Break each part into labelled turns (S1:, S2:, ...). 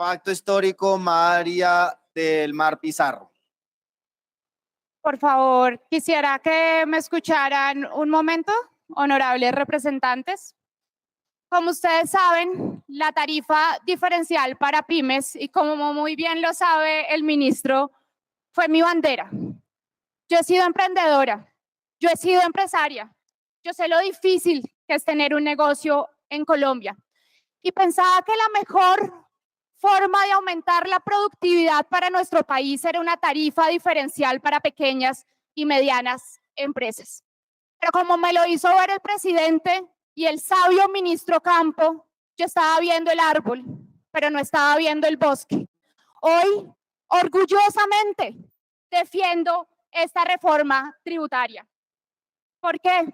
S1: Pacto Histórico, María del Mar Pizarro.
S2: Por favor, quisiera que me escucharan un momento, honorables representantes. Como ustedes saben, la tarifa diferencial para pymes, y como muy bien lo sabe el ministro, fue mi bandera. Yo he sido emprendedora, yo he sido empresaria, yo sé lo difícil que es tener un negocio en Colombia y pensaba que la mejor forma de aumentar la productividad para nuestro país era una tarifa diferencial para pequeñas y medianas empresas. Pero como me lo hizo ver el presidente y el sabio ministro Campo, yo estaba viendo el árbol, pero no estaba viendo el bosque. Hoy, orgullosamente, defiendo esta reforma tributaria. ¿Por qué?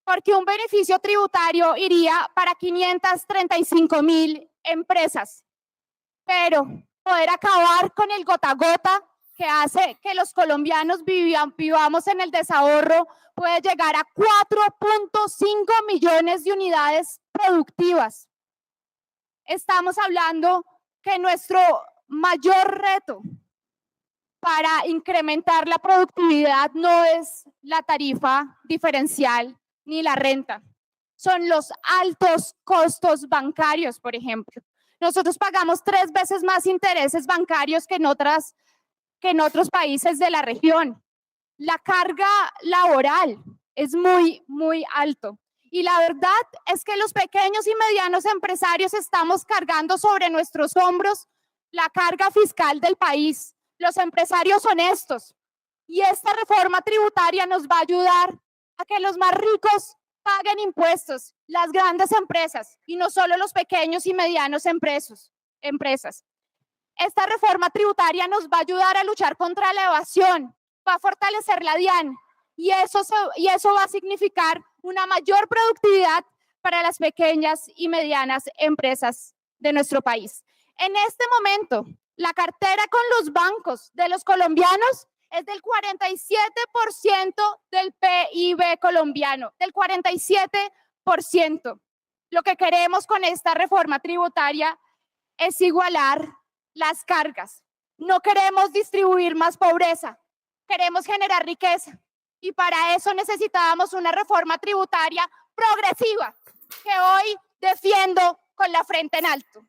S2: Porque un beneficio tributario iría para 535,000 empresas, pero poder acabar con el gota a gota que hace que los colombianos vivamos en el desahorro puede llegar a 4.5 millones de unidades productivas. Estamos hablando que nuestro mayor reto para incrementar la productividad no es la tarifa diferencial ni la renta, son los altos costos bancarios, por ejemplo. Nosotros pagamos 3 veces más intereses bancarios que en otros países de la región. La carga laboral es muy, muy alto. Y la verdad es que los pequeños y medianos empresarios estamos cargando sobre nuestros hombros la carga fiscal del país, los empresarios honestos. Y esta reforma tributaria nos va a ayudar a que los más ricos paguen impuestos, las grandes empresas y no solo los pequeños y medianos empresas. Esta reforma tributaria nos va a ayudar a luchar contra la evasión, va a fortalecer la DIAN y eso va a significar una mayor productividad para las pequeñas y medianas empresas de nuestro país. En este momento, la cartera con los bancos de los colombianos es del 47% del PIB colombiano, del 47%. Lo que queremos con esta reforma tributaria es igualar las cargas. No queremos distribuir más pobreza, queremos generar riqueza. Y para eso necesitábamos una reforma tributaria progresiva que hoy defiendo con la frente en alto.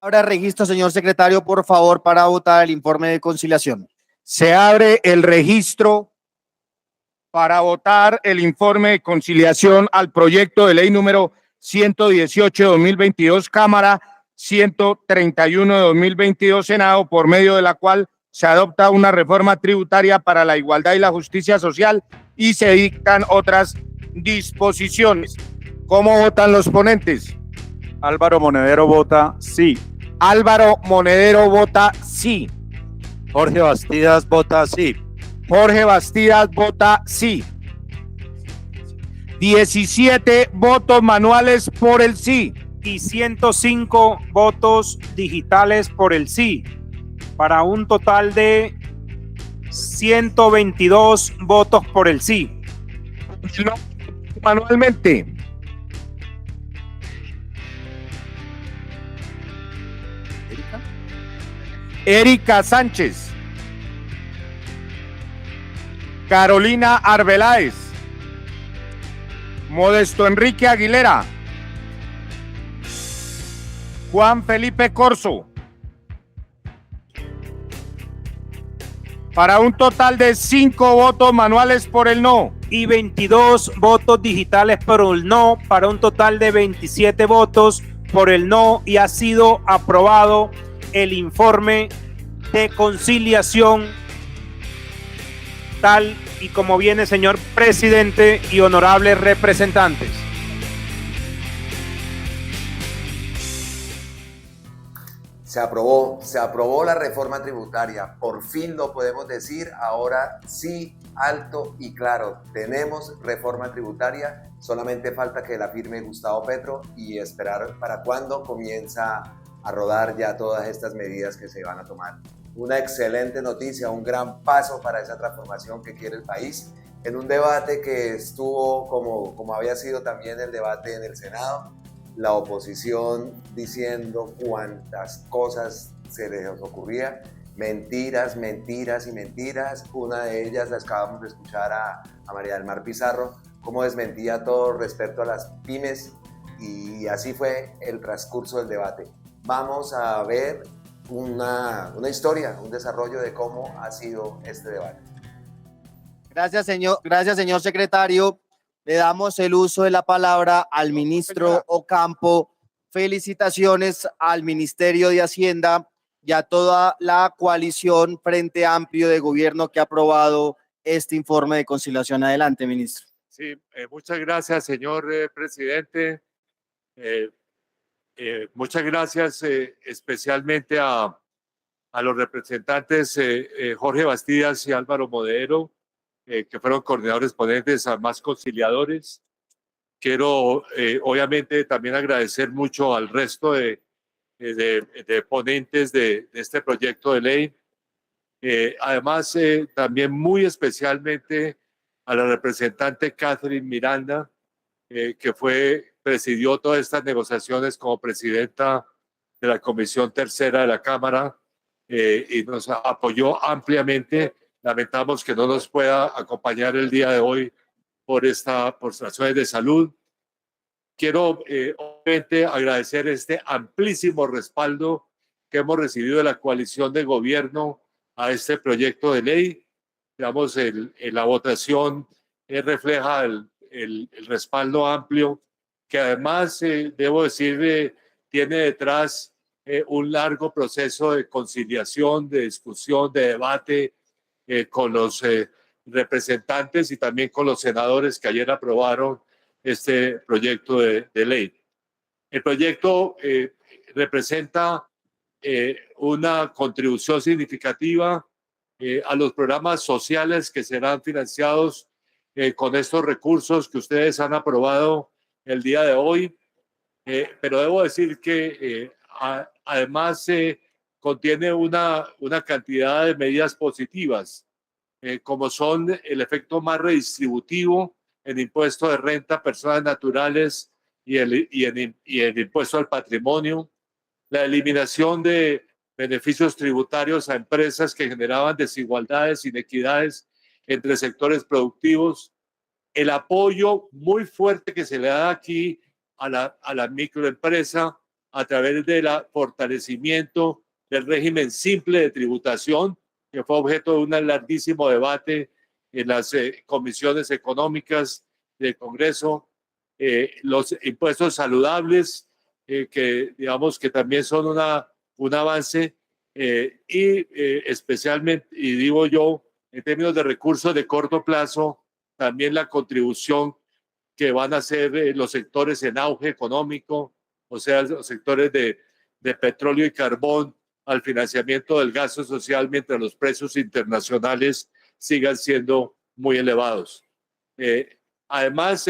S1: Ahora registro, señor secretario, por favor, para votar el informe de conciliación.
S3: Se abre el registro para votar el informe de conciliación al proyecto de ley número 118 de 2022, Cámara 131 de 2022, Senado, por medio de la cual se adopta una reforma tributaria para la igualdad y la justicia social y se dictan otras disposiciones. ¿Cómo votan los ponentes?
S4: Álvaro Monedero vota sí.
S3: Álvaro Monedero vota sí.
S4: Jorge Bastidas vota sí.
S3: Jorge Bastidas vota sí. 17 votos manuales por el sí.
S5: Y 105 votos digitales por el sí, para un total de 122 votos por el sí.
S3: No, manualmente. Erika Sánchez. Carolina Arbeláez. Modesto Enrique Aguilera. Juan Felipe Corzo. Para un total de 5 votos manuales por el no.
S5: Y 22 votos digitales por el no, para un total de 27 votos por el no, y ha sido aprobado el informe de conciliación tal y como viene, señor presidente y honorables representantes.
S6: Se aprobó la reforma tributaria, por fin lo podemos decir, ahora sí, alto y claro, tenemos reforma tributaria, solamente falta que la firme Gustavo Petro y esperar para cuándo comienza a rodar ya todas estas medidas que se van a tomar. Una excelente noticia, un gran paso para esa transformación que quiere el país, en un debate que estuvo como había sido también el debate en el Senado, la oposición diciendo cuantas cosas se les ocurría, mentiras, mentiras y mentiras. Una de ellas la acabamos de escuchar a María del Mar Pizarro, cómo desmentía todo respecto a las pymes, y así fue el transcurso del debate. Vamos a ver una historia, un desarrollo de cómo ha sido este debate.
S1: Gracias, señor secretario. Le damos el uso de la palabra al ministro Ocampo. Felicitaciones al Ministerio de Hacienda y a toda la coalición Frente Amplio de Gobierno que ha aprobado este informe de conciliación. Adelante, ministro.
S7: Sí, muchas gracias, señor presidente. Muchas gracias especialmente a los representantes Jorge Bastidas y Álvaro Modero, que fueron coordinadores ponentes, a más conciliadores. Quiero obviamente también agradecer mucho al resto de ponentes de este proyecto de ley. Además, también muy especialmente a la representante Catherine Miranda, que presidió todas estas negociaciones como presidenta de la Comisión Tercera de la Cámara y nos apoyó ampliamente. Lamentamos que no nos pueda acompañar el día de hoy por razones de salud. Quiero obviamente agradecer este amplísimo respaldo que hemos recibido de la coalición de gobierno a este proyecto de ley. Digamos, la votación refleja el respaldo amplio, que además, debo decir, tiene detrás un largo proceso de conciliación, de discusión, de debate con los representantes y también con los senadores que ayer aprobaron este proyecto de ley. El proyecto representa una contribución significativa a los programas sociales que serán financiados con estos recursos que ustedes han aprobado el día de hoy. Pero debo decir que además contiene una cantidad de medidas positivas, como son el efecto más redistributivo en impuesto de renta a personas naturales y el impuesto al patrimonio, la eliminación de beneficios tributarios a empresas que generaban desigualdades, inequidades entre sectores productivos, el apoyo muy fuerte que se le da aquí a la microempresa a través del fortalecimiento del régimen simple de tributación, que fue objeto de un larguísimo debate en las comisiones económicas del Congreso, los impuestos saludables, que digamos que también son un avance, especialmente, y digo yo, en términos de recursos de corto plazo, también la contribución que van a hacer los sectores en auge económico, o sea, los sectores de petróleo y carbón, al financiamiento del gasto social mientras los precios internacionales sigan siendo muy elevados. Además,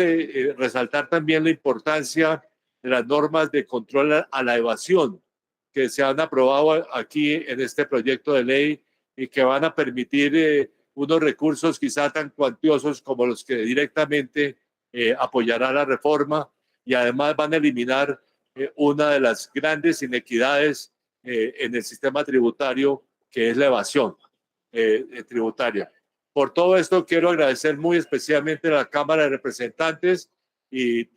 S7: resaltar también la importancia de las normas de control a la evasión que se han aprobado aquí en este proyecto de ley y que van a permitir unos recursos quizá tan cuantiosos como los que directamente apoyará la reforma, y además van a eliminar una de las grandes inequidades en el sistema tributario, que es la evasión tributaria. Por todo esto quiero agradecer muy especialmente a la Cámara de Representantes y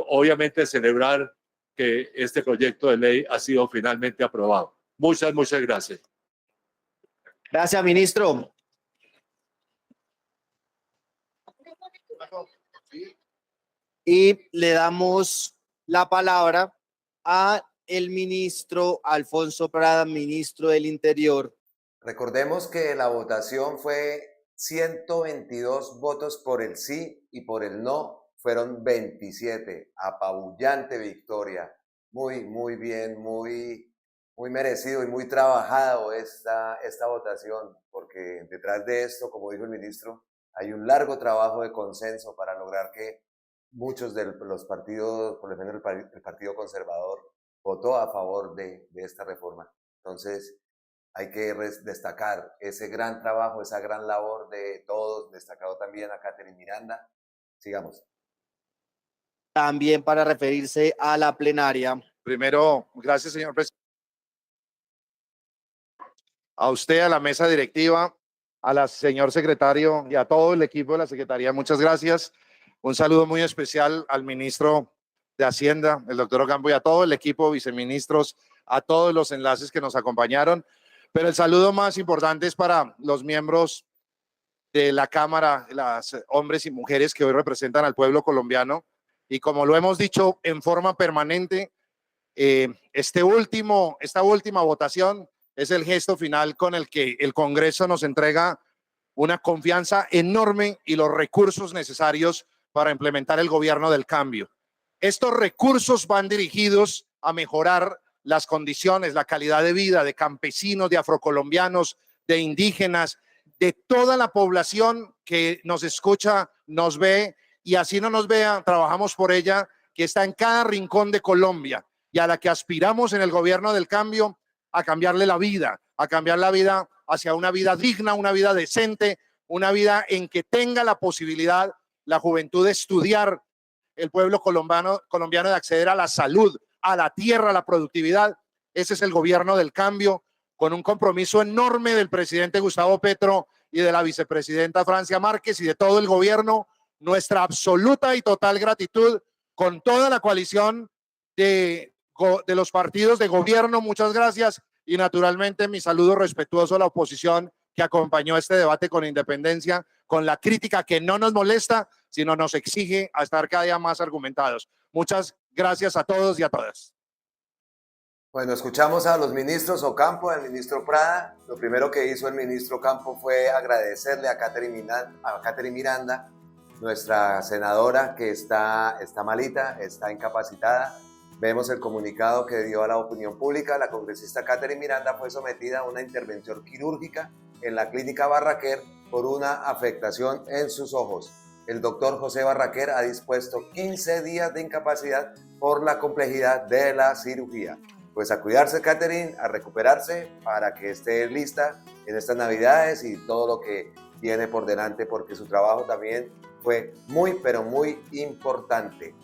S7: obviamente celebrar que este proyecto de ley ha sido finalmente aprobado. Muchas gracias.
S1: Gracias, ministro. Y le damos la palabra a el ministro Alfonso Prada, ministro del Interior.
S6: Recordemos que la votación fue 122 votos por el sí y por el no fueron 27. Apabullante victoria. Muy bien, muy merecido y muy trabajado esta votación, porque detrás de esto, como dijo el ministro, hay un largo trabajo de consenso para lograr que muchos de los partidos, por ejemplo el Partido Conservador, votó a favor de esta reforma. Entonces, hay que destacar ese gran trabajo, esa gran labor de todos, destacado también a Catherine Miranda. Sigamos.
S1: también para referirse a la plenaria.
S3: Primero, gracias, señor presidente. A usted, a la mesa directiva, al señor secretario y a todo el equipo de la Secretaría, muchas gracias. Un saludo muy especial al ministro de Hacienda, el doctor Ocampo, y a todo el equipo, viceministros, a todos los enlaces que nos acompañaron. Pero el saludo más importante es para los miembros de la Cámara, los hombres y mujeres que hoy representan al pueblo colombiano. Y como lo hemos dicho en forma permanente, esta última votación es el gesto final con el que el Congreso nos entrega una confianza enorme y los recursos necesarios para implementar el gobierno del cambio. Estos recursos van dirigidos a mejorar las condiciones, la calidad de vida de campesinos, de afrocolombianos, de indígenas, de toda la población que nos escucha, nos ve, y así no nos vea, trabajamos por ella, que está en cada rincón de Colombia y a la que aspiramos en el gobierno del cambio a cambiarle la vida, a cambiar la vida hacia una vida digna, una vida decente, una vida en que tenga la posibilidad la juventud de estudiar, el pueblo colombiano de acceder a la salud, a la tierra, a la productividad. Ese es el gobierno del cambio, con un compromiso enorme del presidente Gustavo Petro y de la vicepresidenta Francia Márquez y de todo el gobierno. Nuestra absoluta y total gratitud con toda la coalición de los partidos de gobierno. Muchas gracias, y naturalmente mi saludo respetuoso a la oposición que acompañó este debate con independencia, con la crítica que no nos molesta, sino nos exige a estar cada día más argumentados. Muchas gracias a todos y a todas.
S6: Bueno, escuchamos a los ministros Ocampo, al ministro Prada. Lo primero que hizo el ministro Ocampo fue agradecerle a Catherine Miranda, nuestra senadora, que está malita, está incapacitada. Vemos el comunicado que dio a la opinión pública. La congresista Catherine Miranda fue sometida a una intervención quirúrgica en la clínica Barraquer por una afectación en sus ojos. El doctor José Barraquer ha dispuesto 15 días de incapacidad por la complejidad de la cirugía. Pues a cuidarse, Catherine, a recuperarse para que esté lista en estas Navidades y todo lo que tiene por delante, porque su trabajo también fue muy, pero muy importante.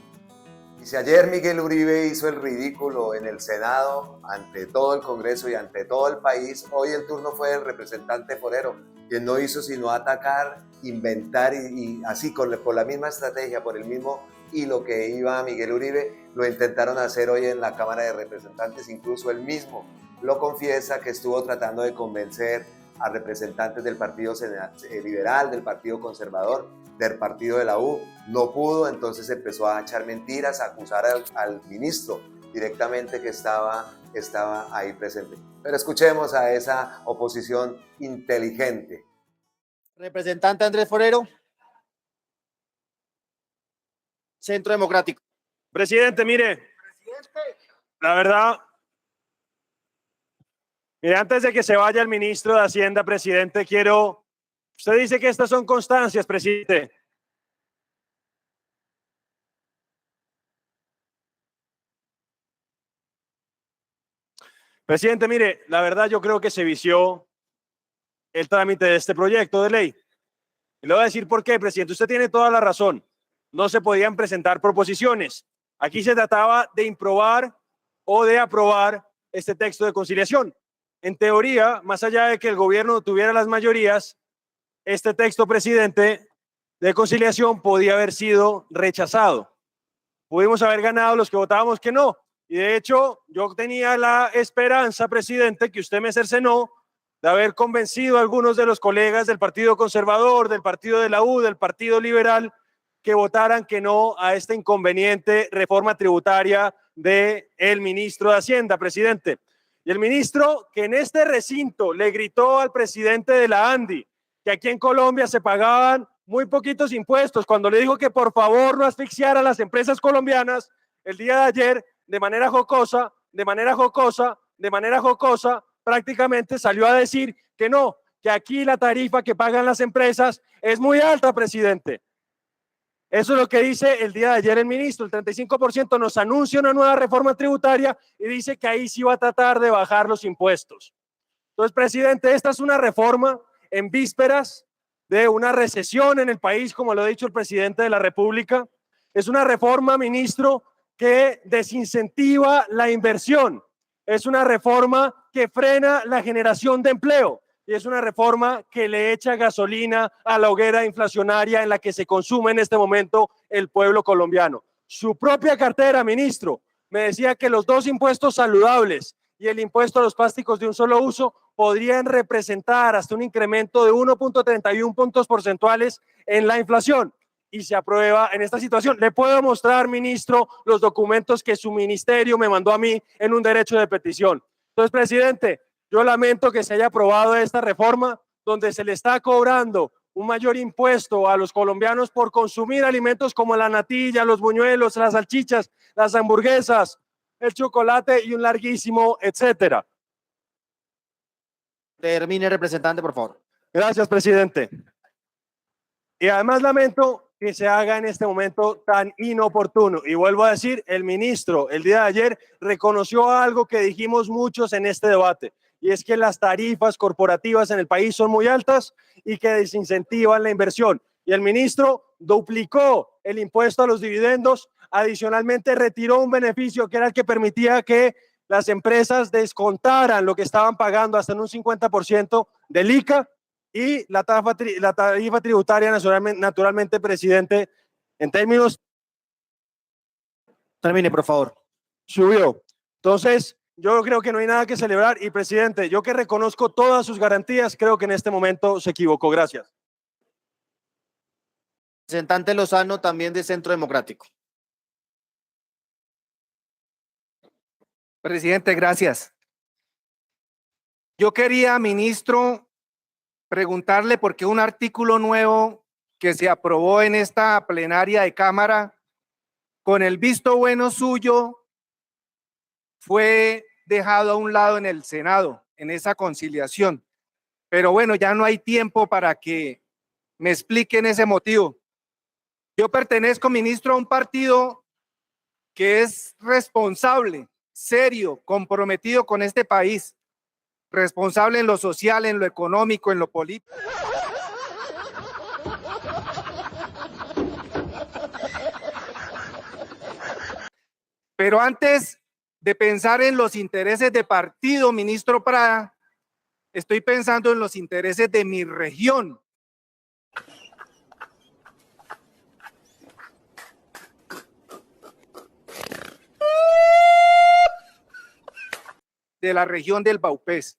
S6: Y si ayer Miguel Uribe hizo el ridículo en el Senado ante todo el Congreso y ante todo el país, hoy el turno fue del representante Forero, quien no hizo sino atacar, inventar y así por la misma estrategia, por el mismo hilo que iba Miguel Uribe, lo intentaron hacer hoy en la Cámara de Representantes. Incluso él mismo lo confiesa que estuvo tratando de convencer a representantes del Partido Liberal, del Partido Conservador, del Partido de la U. No pudo, entonces empezó a echar mentiras, a acusar al ministro directamente que estaba ahí presente. Pero escuchemos a esa oposición inteligente.
S1: Representante Andrés Forero. Centro Democrático.
S5: Presidente, mire, la verdad, mire, antes de que se vaya el ministro de Hacienda, presidente, usted dice que estas son constancias, presidente. Presidente, mire, la verdad yo creo que se vició el trámite de este proyecto de ley. Y le voy a decir por qué, presidente. Usted tiene toda la razón. No se podían presentar proposiciones. Aquí se trataba de improbar o de aprobar este texto de conciliación. En teoría, más allá de que el gobierno tuviera las mayorías, este texto, presidente, de conciliación podía haber sido rechazado. Pudimos haber ganado los que votábamos que no. Y de hecho, yo tenía la esperanza, presidente, que usted me cercenó de haber convencido a algunos de los colegas del Partido Conservador, del Partido de la U, del Partido Liberal, que votaran que no a esta inconveniente reforma tributaria del ministro de Hacienda, presidente. Y el ministro, que en este recinto le gritó al presidente de la ANDI que aquí en Colombia se pagaban muy poquitos impuestos, cuando le dijo que por favor no asfixiara a las empresas colombianas, el día de ayer, de manera jocosa, prácticamente salió a decir que no, que aquí la tarifa que pagan las empresas es muy alta, presidente. Eso es lo que dice el día de ayer el ministro. El 35% nos anuncia una nueva reforma tributaria y dice que ahí sí va a tratar de bajar los impuestos. Entonces, presidente, esta es una reforma en vísperas de una recesión en el país, como lo ha dicho el presidente de la República.
S8: Es una reforma, ministro, que desincentiva la inversión. Es una reforma que frena la generación de empleo. Y es una reforma que le echa gasolina a la hoguera inflacionaria en la que se consume en este momento el pueblo colombiano. Su propia cartera, ministro, me decía que los dos impuestos saludables y el impuesto a los plásticos de un solo uso podrían representar hasta un incremento de 1.31 puntos porcentuales en la inflación. Y se aprueba en esta situación. Le puedo mostrar, ministro, los documentos que su ministerio me mandó a mí en un derecho de petición. Entonces, presidente, yo lamento que se haya aprobado esta reforma donde se le está cobrando un mayor impuesto a los colombianos por consumir alimentos como la natilla, los buñuelos, las salchichas, las hamburguesas, el chocolate y un larguísimo etcétera.
S1: Termine, representante, por favor.
S8: Gracias, presidente. Y además lamento que se haga en este momento tan inoportuno. Y vuelvo a decir, el ministro el día de ayer reconoció algo que dijimos muchos en este debate, y es que las tarifas corporativas en el país son muy altas y que desincentivan la inversión. Y el ministro duplicó el impuesto a los dividendos, adicionalmente retiró un beneficio que era el que permitía que las empresas descontaran lo que estaban pagando hasta en un 50% del ICA, y la tarifa tributaria naturalmente, presidente, en términos...
S1: Termine, por favor.
S8: Subió. Entonces, yo creo que no hay nada que celebrar y, presidente, yo que reconozco todas sus garantías, creo que en este momento se equivocó. Gracias.
S1: Representante Lozano, también de Centro Democrático.
S9: Presidente, gracias. Yo quería, ministro, preguntarle por qué un artículo nuevo que se aprobó en esta plenaria de Cámara, con el visto bueno suyo, fue dejado a un lado en el Senado, en esa conciliación. Pero bueno, ya no hay tiempo para que me expliquen ese motivo. Yo pertenezco, ministro, a un partido que es responsable, serio, comprometido con este país, responsable en lo social, en lo económico, en lo político. Pero antes de pensar en los intereses de partido, ministro Prada, estoy pensando en los intereses de mi región. De la región del Baupés.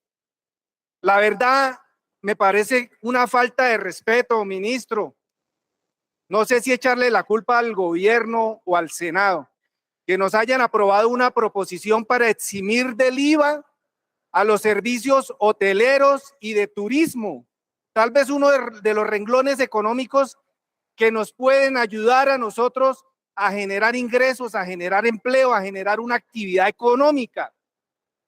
S9: La verdad, me parece una falta de respeto, ministro. No sé si echarle la culpa al gobierno o al Senado, que nos hayan aprobado una proposición para eximir del IVA a los servicios hoteleros y de turismo. Tal vez uno de los renglones económicos que nos pueden ayudar a nosotros a generar ingresos, a generar empleo, a generar una actividad económica.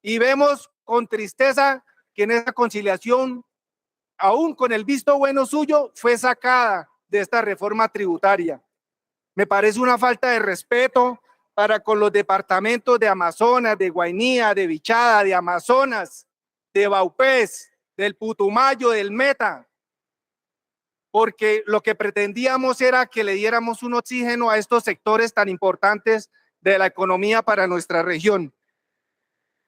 S9: Y vemos con tristeza que en esa conciliación, aún con el visto bueno suyo, fue sacada de esta reforma tributaria. Me parece una falta de respeto para con los departamentos de Amazonas, de Guainía, de Vichada, de Amazonas, de Baupés, del Putumayo, del Meta, porque lo que pretendíamos era que le diéramos un oxígeno a estos sectores tan importantes de la economía para nuestra región.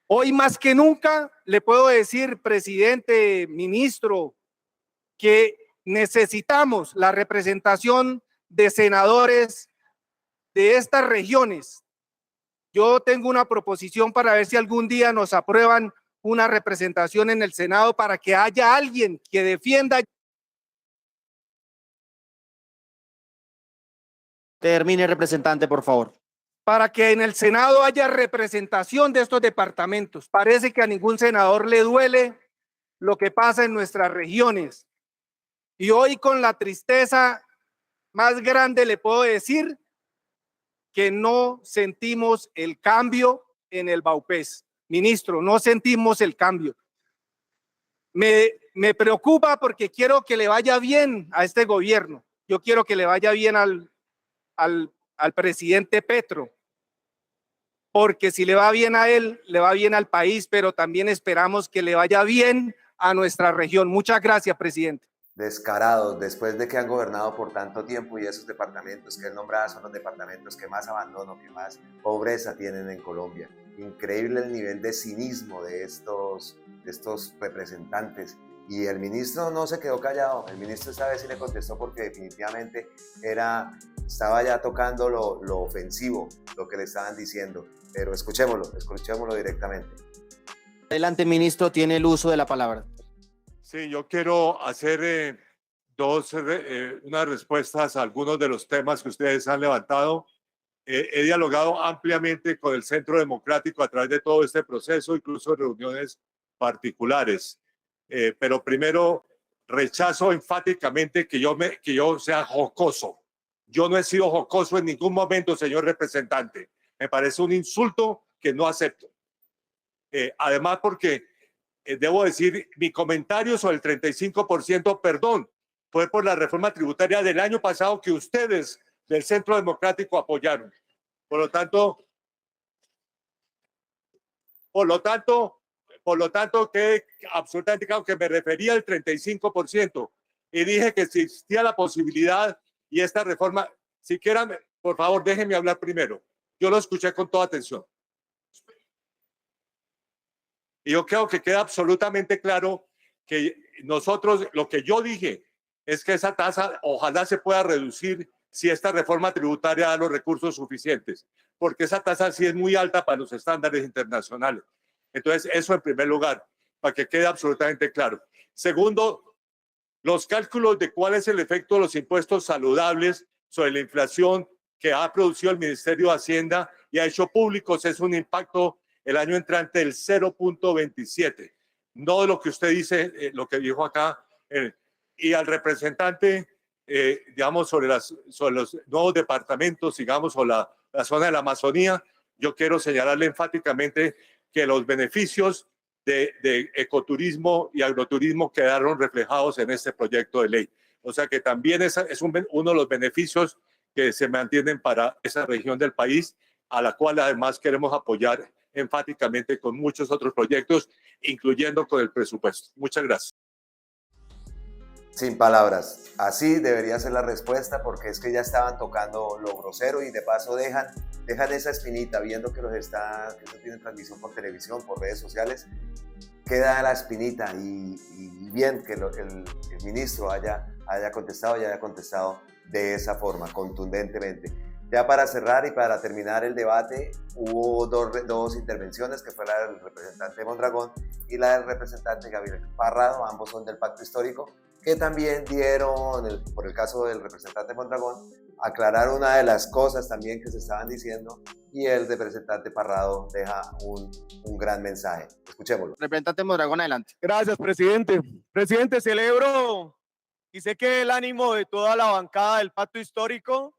S9: Hoy más que nunca le puedo decir, presidente, ministro, que necesitamos la representación de senadores de estas regiones. Yo tengo una proposición para ver si algún día nos aprueban una representación en el Senado para que haya alguien que defienda.
S1: Termine, representante, por favor.
S9: Para que en el Senado haya representación de estos departamentos. Parece que a ningún senador le duele lo que pasa en nuestras regiones. Y hoy, con la tristeza más grande, le puedo decir que no sentimos el cambio en el Baupés. Ministro, no sentimos el cambio. Me preocupa porque quiero que le vaya bien a este gobierno. Yo quiero que le vaya bien al presidente Petro, porque si le va bien a él, le va bien al país, pero también esperamos que le vaya bien a nuestra región. Muchas gracias, presidente.
S6: descarados, después de que han gobernado por tanto tiempo y esos departamentos que él nombraba son los departamentos que más abandono, que más pobreza tienen en Colombia. Increíble el nivel de cinismo de estos representantes. Y el ministro no se quedó callado, el ministro esta vez sí le contestó porque definitivamente estaba ya tocando lo ofensivo, lo que le estaban diciendo. Pero escuchémoslo directamente.
S1: Adelante, ministro, tiene el uso de la palabra.
S7: Sí, yo quiero hacer unas respuestas a algunos de los temas que ustedes han levantado. He dialogado ampliamente con el Centro Democrático a través de todo este proceso, incluso reuniones particulares. Pero primero, rechazo enfáticamente que yo sea jocoso. Yo no he sido jocoso en ningún momento, señor representante. Me parece un insulto que no acepto. Además, porque debo decir, mi comentario sobre el 35%, perdón, fue por la reforma tributaria del año pasado que ustedes del Centro Democrático apoyaron. Por lo tanto, quedé absolutamente claro que me refería al 35% y dije que si existía la posibilidad y esta reforma, siquiera, por favor, déjenme hablar primero. Yo lo escuché con toda atención. Y yo creo que queda absolutamente claro que nosotros, lo que yo dije es que esa tasa ojalá se pueda reducir si esta reforma tributaria da los recursos suficientes, porque esa tasa sí es muy alta para los estándares internacionales. Entonces, eso en primer lugar, para que quede absolutamente claro. Segundo, los cálculos de cuál es el efecto de los impuestos saludables sobre la inflación que ha producido el Ministerio de Hacienda y ha hecho públicos es un impacto el año entrante del 0.27, no de lo que usted dice, lo que dijo acá. Y al representante, digamos, sobre los nuevos departamentos, digamos, o la zona de la Amazonía, yo quiero señalarle enfáticamente que los beneficios de ecoturismo y agroturismo quedaron reflejados en este proyecto de ley. O sea que también es uno de los beneficios que se mantienen para esa región del país, a la cual además queremos apoyar enfáticamente con muchos otros proyectos, incluyendo con el presupuesto. Muchas gracias.
S6: Sin palabras. Así debería ser la respuesta, porque es que ya estaban tocando lo grosero y de paso dejan esa espinita, viendo que que eso tiene transmisión por televisión, por redes sociales, queda la espinita y bien que el ministro haya contestado de esa forma, contundentemente. Ya para cerrar y para terminar el debate, hubo dos intervenciones, que fue la del representante Mondragón y la del representante Gabriel Parrado, ambos son del Pacto Histórico, que también dieron, por el caso del representante Mondragón, aclarar una de las cosas también que se estaban diciendo, y el representante Parrado deja un gran mensaje. Escuchémoslo.
S1: Representante Mondragón, adelante.
S8: Gracias, presidente. Presidente, celebro y sé que el ánimo de toda la bancada del Pacto Histórico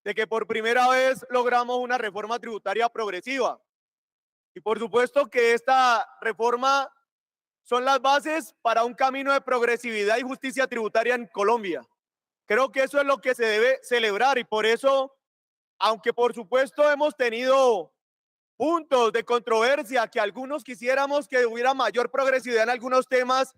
S8: de que por primera vez logramos una reforma tributaria progresiva. Y por supuesto que esta reforma son las bases para un camino de progresividad y justicia tributaria en Colombia. Creo que eso es lo que se debe celebrar, y por eso, aunque por supuesto hemos tenido puntos de controversia, que algunos quisiéramos que hubiera mayor progresividad en algunos temas,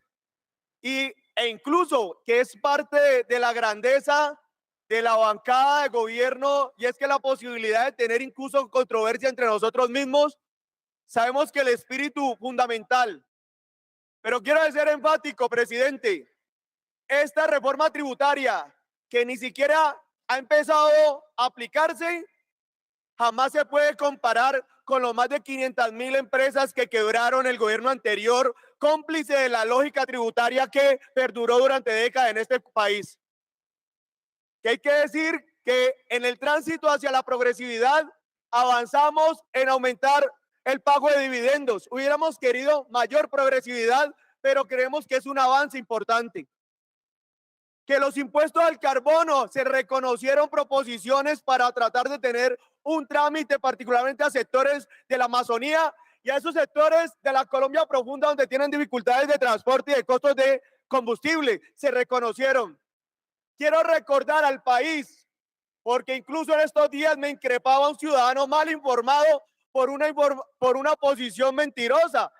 S8: e incluso que es parte de la grandeza de la bancada de gobierno, y es que la posibilidad de tener incluso controversia entre nosotros mismos, sabemos que el espíritu fundamental. Pero quiero ser enfático, presidente, esta reforma tributaria que ni siquiera ha empezado a aplicarse, jamás se puede comparar con los más de 500.000 empresas que quebraron el gobierno anterior, cómplice de la lógica tributaria que perduró durante décadas en este país. Que hay que decir que en el tránsito hacia la progresividad avanzamos en aumentar el pago de dividendos. Hubiéramos querido mayor progresividad, pero creemos que es un avance importante. Que los impuestos al carbono, se reconocieron proposiciones para tratar de tener un trámite particularmente a sectores de la Amazonía y a esos sectores de la Colombia profunda donde tienen dificultades de transporte y de costos de combustible, se reconocieron. Quiero recordar al país, porque incluso en estos días me increpaba un ciudadano mal informado por una posición mentirosa,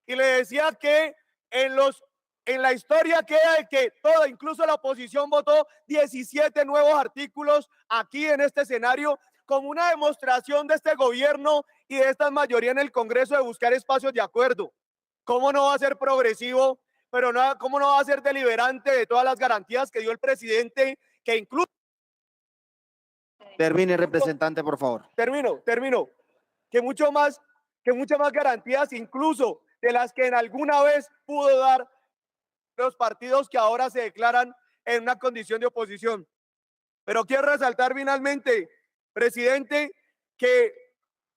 S8: y le decía que en los En la historia queda de que toda, incluso la oposición, votó 17 nuevos artículos aquí en este escenario como una demostración de este gobierno y de esta mayoría en el Congreso de buscar espacios de acuerdo. ¿Cómo no va a ser progresivo? Pero no, ¿cómo no va a ser deliberante de todas las garantías que dio el presidente, que incluso...
S1: Termine, representante, por favor.
S8: Termino. Que muchas más garantías incluso de las que en alguna vez pudo dar los partidos que ahora se declaran en una condición de oposición. Pero quiero resaltar finalmente, presidente, que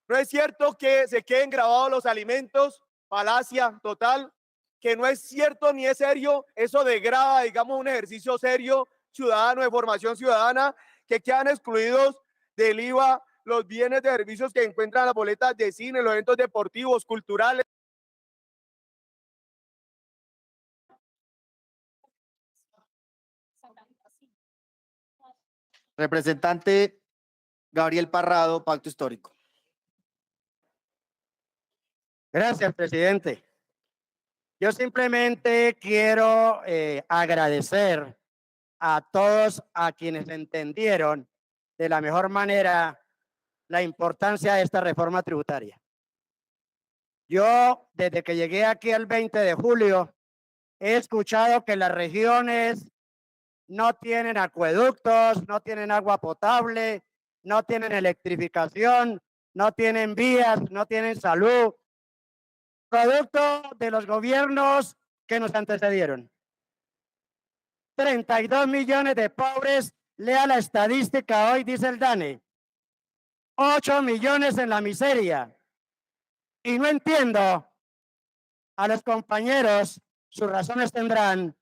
S8: no es cierto que se queden grabados los alimentos, falacia total, que no es cierto ni es serio, eso degrada, digamos, un ejercicio serio ciudadano, de formación ciudadana, que quedan excluidos del IVA los bienes de servicios que encuentran las boletas de cine, los eventos deportivos, culturales.
S1: Representante Gabriel Parrado, Pacto Histórico.
S10: Gracias, presidente. Yo simplemente quiero agradecer a todos a quienes entendieron de la mejor manera la importancia de esta reforma tributaria. Yo, desde que llegué aquí el 20 de julio, he escuchado que las regiones no tienen acueductos, no tienen agua potable, no tienen electrificación, no tienen vías, no tienen salud, producto de los gobiernos que nos antecedieron. 32 millones de pobres, lea la estadística hoy, dice el DANE. 8 millones en la miseria. Y no entiendo a los compañeros, sus razones tendrán,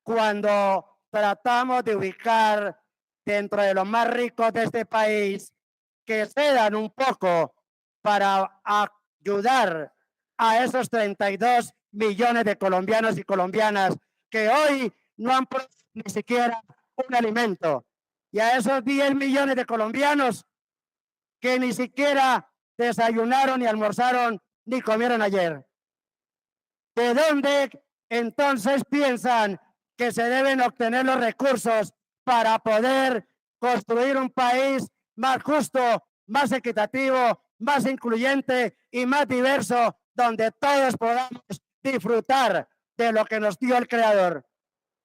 S10: cuando tratamos de ubicar dentro de los más ricos de este país, que cedan un poco para ayudar a esos 32 millones de colombianos y colombianas que hoy no han producido ni siquiera un alimento, y a esos 10 millones de colombianos que ni siquiera desayunaron, ni almorzaron, ni comieron ayer. ¿De dónde entonces piensan que se deben obtener los recursos para poder construir un país más justo, más equitativo, más incluyente y más diverso, donde todos podamos disfrutar de lo que nos dio el Creador?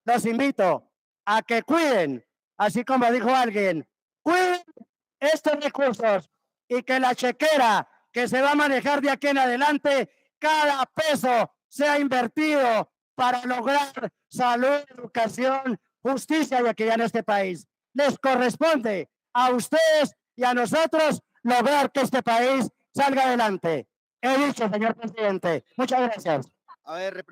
S10: Los invito a que cuiden, así como dijo alguien, cuiden estos recursos y que la chequera que se va a manejar de aquí en adelante, cada peso sea invertido para lograr salud, educación, justicia y equidad en este país. Les corresponde a ustedes y a nosotros lograr que este país salga adelante. He dicho, señor presidente. Muchas gracias.
S1: A ver,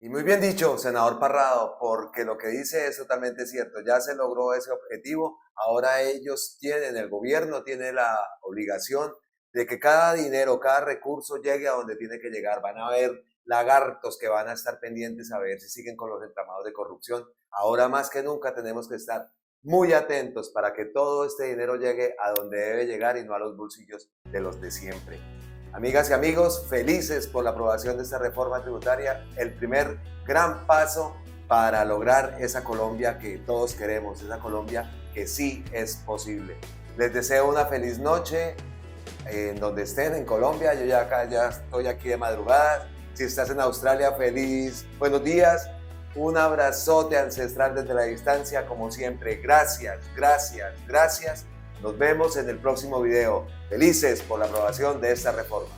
S6: Y muy bien dicho, senador Parrado, porque lo que dice es totalmente cierto. Ya se logró ese objetivo. Ahora ellos tienen, el gobierno tiene la obligación de que cada dinero, cada recurso llegue a donde tiene que llegar. Van a haber lagartos que van a estar pendientes a ver si siguen con los entramados de corrupción. Ahora más que nunca tenemos que estar muy atentos para que todo este dinero llegue a donde debe llegar y no a los bolsillos de los de siempre. Amigas y amigos, felices por la aprobación de esta reforma tributaria, el primer gran paso para lograr esa Colombia que todos queremos, esa Colombia que sí es posible. Les deseo una feliz noche en donde estén, en Colombia. Yo ya estoy aquí de madrugada. Si estás en Australia, feliz, buenos días. Un abrazote ancestral desde la distancia, como siempre. Gracias, gracias, gracias. Nos vemos en el próximo video. Felices por la aprobación de esta reforma.